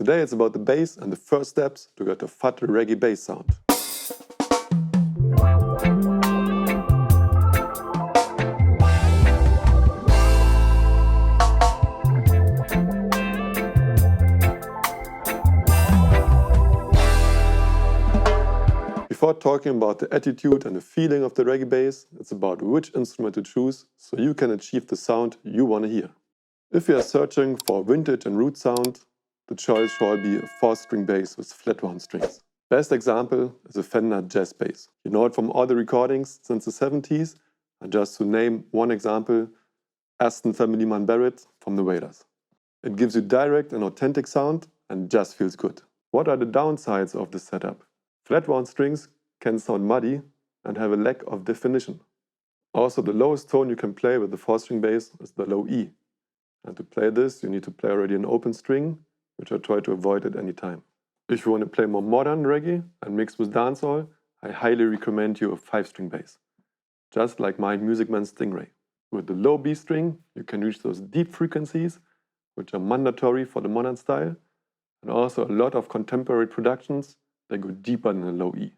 Today it's about the bass and the first steps to get a fat reggae bass sound. Before talking about the attitude and the feeling of the reggae bass, it's about which instrument to choose so you can achieve the sound you want to hear. If you are searching for a vintage and root sound, the choice shall be a 4-string bass with flat wound strings. Best example is a Fender Jazz bass. You know it from all the recordings since the 70s, and just to name one example, Aston Family Man Barrett from the Wailers. It gives you direct and authentic sound and just feels good. What are the downsides of this setup? Flat wound strings can sound muddy and have a lack of definition. Also, the lowest tone you can play with the 4-string bass is the low E. And to play this, you need to play already an open string, which I try to avoid at any time. If you want to play more modern reggae and mix with dancehall, I highly recommend you a 5-string bass, just like my MusicMan Stingray. With the low B string, you can reach those deep frequencies, which are mandatory for the modern style, and also a lot of contemporary productions that go deeper than a low E.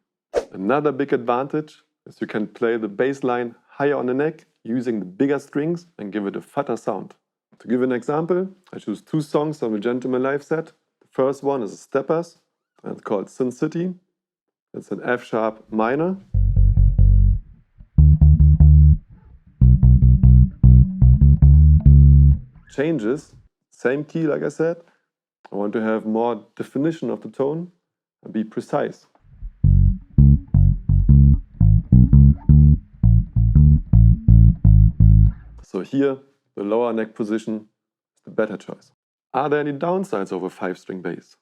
Another big advantage is you can play the bass line higher on the neck using the bigger strings and give it a fatter sound. To give an example, I choose 2 songs from a Gentleman Live set. The first one is a Steppers, and it's called Sin City. It's an F sharp minor. Changes, same key like I said. I want to have more definition of the tone and be precise. So here, the lower neck position is the better choice. Are there any downsides of a 5-string bass?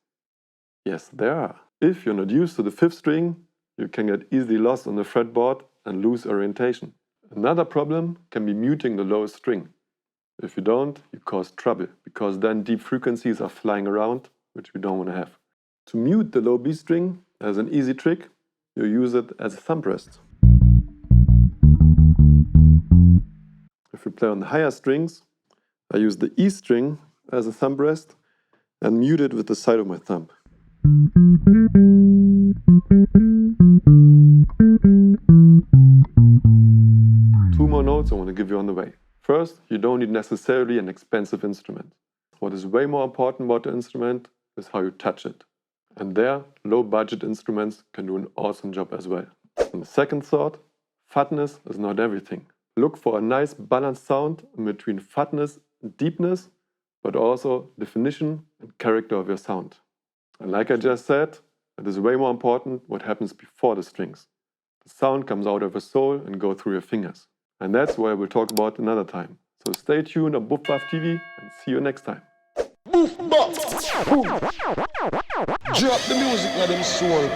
Yes, there are. If you're not used to the 5th string, you can get easily lost on the fretboard and lose orientation. Another problem can be muting the lowest string. If you don't, you cause trouble, because then deep frequencies are flying around, which we don't want to have. To mute the low B string, there's an easy trick. You use it as a thumb rest. If you play on the higher strings, I use the E string as a thumb rest and mute it with the side of my thumb. 2 more notes I want to give you on the way. First, you don't need necessarily an expensive instrument. What is way more important about the instrument is how you touch it. And there, low-budget instruments can do an awesome job as well. And the second thought, fatness is not everything. Look for a nice balanced sound in between fatness and deepness, but also definition and character of your sound. And like I just said, it is way more important what happens before the strings. The sound comes out of your soul and goes through your fingers. And that's what I will talk about another time. So stay tuned on BuffBaff TV and see you next time. BuffBaff! Drop the music, let them soul.